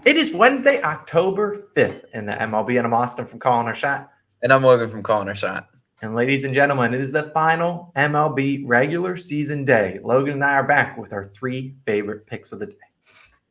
It is Wednesday, October 5th in the MLB, and I'm Austin from Calling Our Shot. And I'm Logan from Calling Our Shot. And ladies and gentlemen, it is the final MLB regular season day. Logan and I are back with our three favorite picks of the day.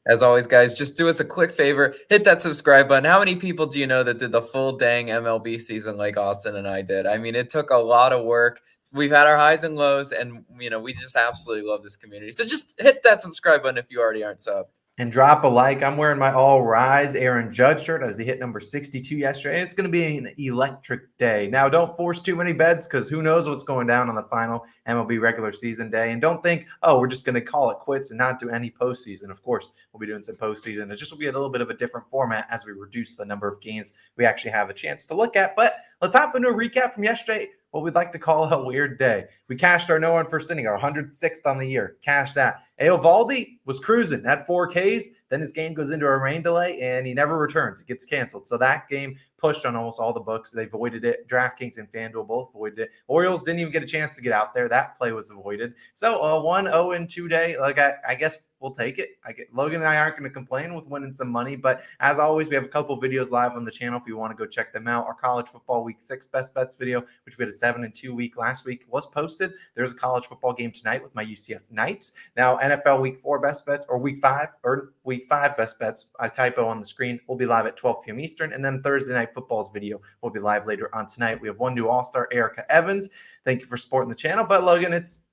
As always, guys, just do us a quick favor. Hit that subscribe button. How many people do you know that did the full dang MLB season like Austin and I did? I mean, it took a lot of work. We've had our highs and lows, and, we just absolutely love this community. So just hit that subscribe button if you already aren't subbed. And drop a like. I'm wearing my All Rise Aaron Judge shirt as he hit number 62 yesterday. It's going to be an electric day. Now, don't force too many bets because who knows what's going down on the final MLB regular season day. And don't think, oh, we're just going to call it quits and not do any postseason. Of course, we'll be doing some postseason. It just will be a little bit of a different format as we reduce the number of games we actually have a chance to look at. But let's hop into a recap from yesterday. What we'd like to call a weird day. We cashed our no-run first inning, our 106th on the year. Cashed that. Eovaldi was cruising at 4 Ks. Then his game goes into a rain delay, and he never returns. It gets canceled. So that game pushed on almost all the books. They voided it. DraftKings and FanDuel both voided it. Orioles didn't even get a chance to get out there. That play was avoided. So a 1-0-2 day. Like I guess we'll take it. Logan and I aren't going to complain with winning some money, but as always, we have a couple videos live on the channel if you want to go check them out. Our college football week 6 best bets video, which we had a 7-2 week last week, was posted. There's a college football game tonight with my UCF Knights. Now NFL week 4 best bets, or week 5 best bets. I typo on the screen. We'll be live at 12 p.m. Eastern, and then Thursday night football's video will be live later on tonight. We have one new All-Star, Erica Evans. Thank you for supporting the channel. But Logan, it's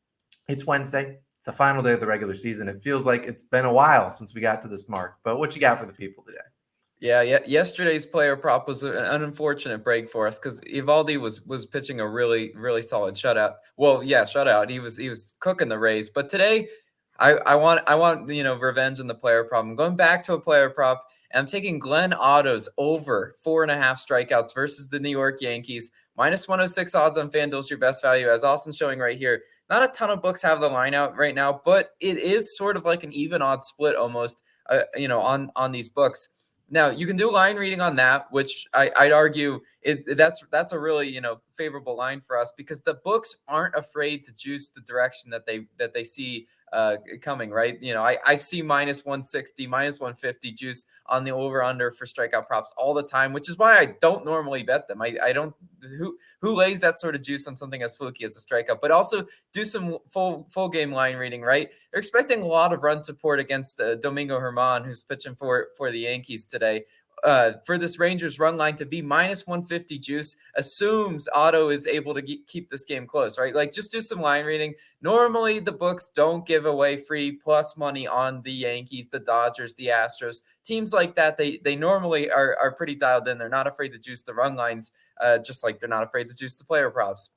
Wednesday. The final day of the regular season. It feels like it's been a while since we got to this mark, but what you got for the people today? Yeah. Yesterday's player prop was an unfortunate break for us because Eovaldi was pitching a really, really solid shutout. Well, yeah, shutout. He was cooking the Rays, but today I want revenge on the player prop. I'm going back to a player prop, and I'm taking Glenn Otto's over 4.5 strikeouts versus the New York Yankees. -106 odds on FanDuel's your best value, as Austin's showing right here. Not a ton of books have the line out right now, but it is sort of like an even odd split almost, on these books. Now, you can do line reading on that, which I'd argue that's a really, favorable line for us because the books aren't afraid to juice the direction that they see coming, right? I see -160, -150 juice on the over-under for strikeout props all the time, which is why I don't normally bet them. I don't who lays that sort of juice on something as fluky as a strikeout, but also do some full game line reading, right? They're expecting a lot of run support against Domingo Germán, who's pitching for the Yankees today. For this Rangers run line to be -150 juice assumes Otto is able to keep this game close, right? Like, just do some line reading. Normally, the books don't give away free plus money on the Yankees, the Dodgers, the Astros. Teams like that, they normally are pretty dialed in. They're not afraid to juice the run lines, just like they're not afraid to juice the player props.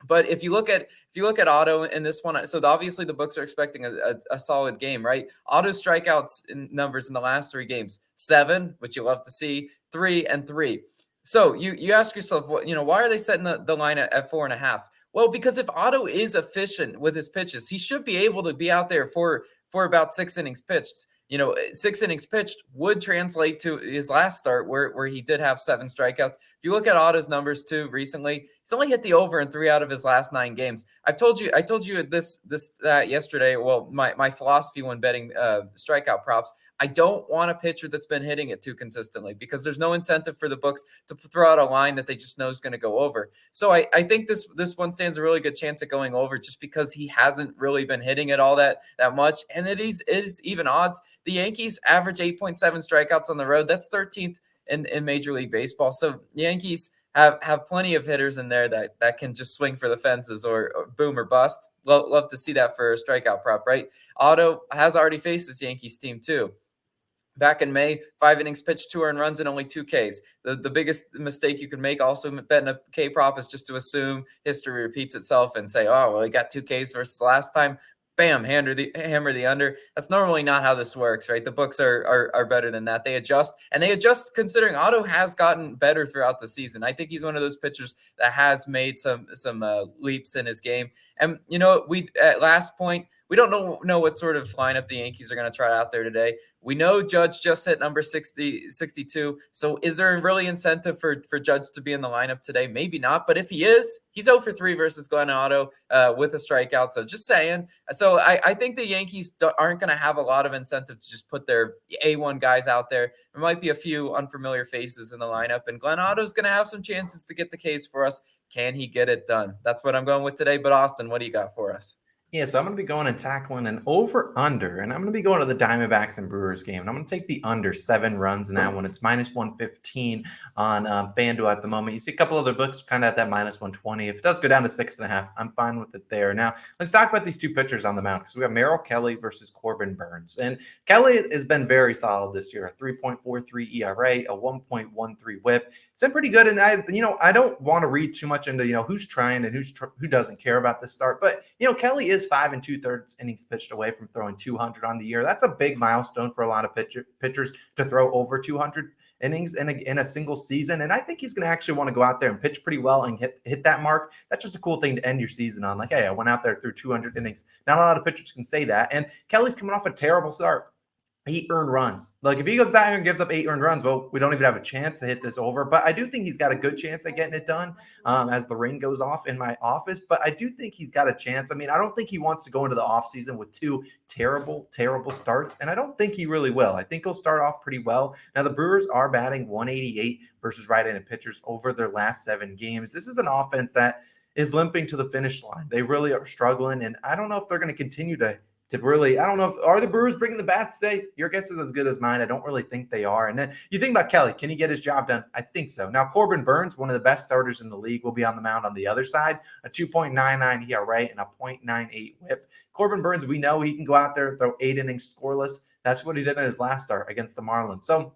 But if you look at Otto in this one, so obviously the books are expecting a solid game, right? Otto's strikeouts numbers in the last 3 games, 7, which you love to see, 3 and 3. So you ask yourself, why are they setting the line at 4.5? Well, because if Otto is efficient with his pitches, he should be able to be out there for about 6 innings pitched. 6 innings pitched would translate to his last start where he did have 7 strikeouts. If you look at Otto's numbers too recently, he's only hit the over in 3 out of his last 9 games. I told you that yesterday. Well, my philosophy when betting strikeout props, I don't want a pitcher that's been hitting it too consistently because there's no incentive for the books to throw out a line that they just know is going to go over. So I think this one stands a really good chance at going over just because he hasn't really been hitting it all that much. And it is even odds. The Yankees average 8.7 strikeouts on the road. That's 13th in Major League Baseball. So the Yankees have plenty of hitters in there that can just swing for the fences or boom or bust. Love to see that for a strikeout prop, right? Otto has already faced this Yankees team too. Back in May, 5 innings pitched, 2 earned runs, and only 2 Ks. The biggest mistake you can make also betting a K prop is just to assume history repeats itself and say, oh, well, he got 2 Ks versus last time. Bam, hammer the under. That's normally not how this works, right? The books are better than that. They adjust considering Otto has gotten better throughout the season. I think he's one of those pitchers that has made some leaps in his game. And we at last point, We don't know what sort of lineup the Yankees are going to try out there today. We know Judge just hit number 62. So is there really incentive for Judge to be in the lineup today? Maybe not. But if he is, he's 0 for 3 versus Glenn Otto with a strikeout. So just saying. So I think the Yankees aren't going to have a lot of incentive to just put their A1 guys out there. There might be a few unfamiliar faces in the lineup. And Glenn Otto's going to have some chances to get the case for us. Can he get it done? That's what I'm going with today. But Austin, what do you got for us? Yeah, so I'm going to be going and tackling an over-under, and I'm going to be going to the Diamondbacks and Brewers game, and I'm going to take the under 7 runs in that one. It's minus 115 on FanDuel at the moment. You see a couple other books kind of at that minus 120. If it does go down to 6.5, I'm fine with it there. Now, let's talk about these two pitchers on the mound, because we got Merrill Kelly versus Corbin Burns, and Kelly has been very solid this year. A 3.43 ERA, a 1.13 WHIP. It's been pretty good, and I don't want to read too much into who's trying and who doesn't care about this start, but Kelly is 5 2/3 innings pitched away from throwing 200 on the year. That's a big milestone for a lot of pitchers to throw over 200 innings in a single season. And I think he's going to actually want to go out there and pitch pretty well and hit that mark. That's just a cool thing to end your season on. Like, hey, I went out there through 200 innings. Not a lot of pitchers can say that. And Kelly's coming off a terrible start. 8 earned runs. Like, if he comes out here and gives up 8 earned runs, well, we don't even have a chance to hit this over. But I do think he's got a good chance at getting it done as the ring goes off in my office. But I do think he's got a chance. I mean, I don't think he wants to go into the offseason with 2 terrible starts. And I don't think he really will. I think he'll start off pretty well. Now, the Brewers are batting 188 versus right-handed pitchers over their last 7 games. This is an offense that is limping to the finish line. They really are struggling. And I don't know if they're going to continue to really, I don't know are the Brewers bringing the bats today? Your guess is as good as mine. I don't really think they are. And then you think about Kelly. Can he get his job done? I think so. Now, Corbin Burns, one of the best starters in the league, will be on the mound on the other side. A 2.99 ERA and a 0.98 WHIP. Corbin Burns, we know he can go out there and throw 8 innings scoreless. That's what he did in his last start against the Marlins. So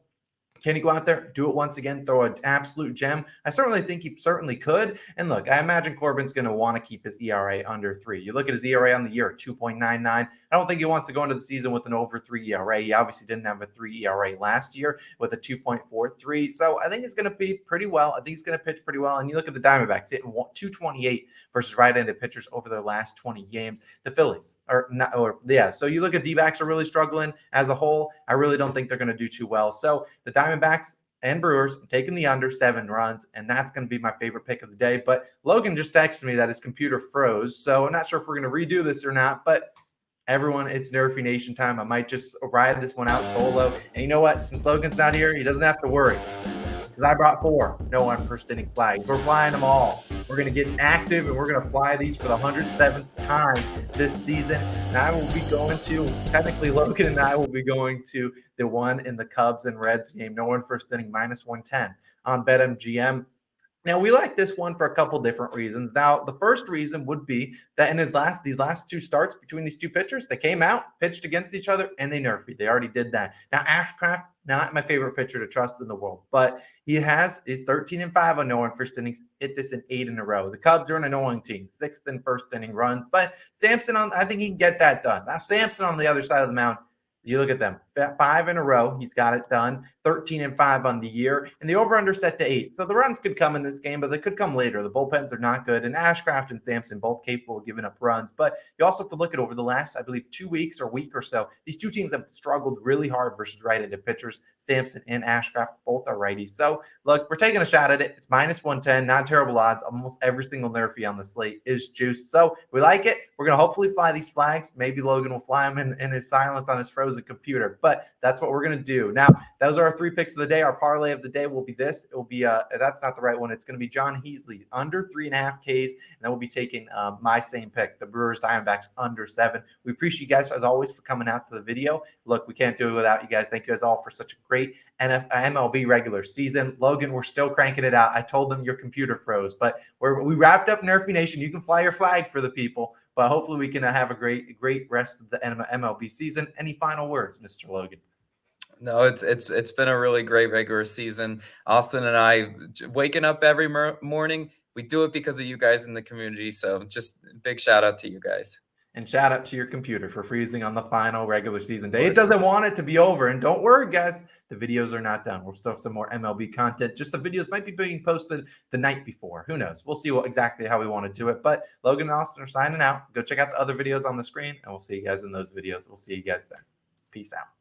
can he go out there, do it once again, throw an absolute gem? I certainly think he certainly could. And look, I imagine Corbin's going to want to keep his ERA under 3. You look at his ERA on the year, 2.99. I don't think he wants to go into the season with an over 3 ERA. He obviously didn't have a 3 ERA last year with a 2.43. So I think it's going to be pretty well. I think he's going to pitch pretty well. And you look at the Diamondbacks, hitting 228 versus right-handed pitchers over their last 20 games. The Phillies are not, so you look at D-backs are really struggling as a whole. I really don't think they're going to do too well. So the Diamondbacks and Brewers taking the under 7 runs, and that's going to be my favorite pick of the day. But Logan just texted me that his computer froze, so I'm not sure if we're going to redo this or not. But everyone, it's Nerfy Nation time. I might just ride this one out solo. And you know what? Since Logan's not here, he doesn't have to worry, because I brought 4 no on first inning flags. We're flying them all. We're going to get active, and we're going to fly these for the 107th time this season. And I will be going to, technically Logan and I will be going to the one in the Cubs and Reds game. No one first inning, minus 110 on BetMGM. Now, we like this one for a couple different reasons. Now, the first reason would be that in these last 2 starts between these 2 pitchers, they came out, pitched against each other, and they nerfed. They already did that. Now, Ashcraft, not my favorite pitcher to trust in the world, but is 13-5 on no-one first innings, hit this in 8 in a row. The Cubs are an annoying team, 6th in first inning runs, but Sampson, I think he can get that done. Now, Sampson on the other side of the mound, you look at them, 5 in a row. He's got it done. 13-5 on the year, and the over/under set to 8. So the runs could come in this game, but they could come later. The bullpens are not good, and Ashcraft and Sampson both capable of giving up runs. But you also have to look at over the last, I believe, 2 weeks or week or so. These 2 teams have struggled really hard versus right-handed pitchers. Sampson and Ashcraft both are righties. So look, we're taking a shot at it. It's minus 110, not terrible odds. Almost every single nerfy on the slate is juiced. So we like it. We're going to hopefully fly these flags. Maybe Logan will fly them in his silence on his frozen computer, but that's what we're going to do. Now, those are our 3 picks of the day. Our parlay of the day will be this. It will be, that's not the right one. It's going to be John Heasley under 3.5 Ks. And then we'll be taking my same pick, the Brewers Diamondbacks under 7. We appreciate you guys, as always, for coming out to the video. Look, we can't do it without you guys. Thank you guys all for such a great MLB regular season. Logan, we're still cranking it out. I told them your computer froze, but we wrapped up Nerfy Nation. You can fly your flag for the people, but hopefully we can have a great rest of the MLB season. Any final words, Mr. Logan? No, it's been a really great regular season. Austin and I waking up every morning. We do it because of you guys in the community. So just big shout out to you guys. And shout out to your computer for freezing on the final regular season day. It course. doesn't want it to be over. And don't worry, guys, the videos are not done. We'll still have some more MLB content. Just the videos might be being posted the night before. Who knows? We'll see exactly how we want to do it. But Logan and Austin are signing out. Go check out the other videos on the screen, and we'll see you guys in those videos. We'll see you guys then. Peace out.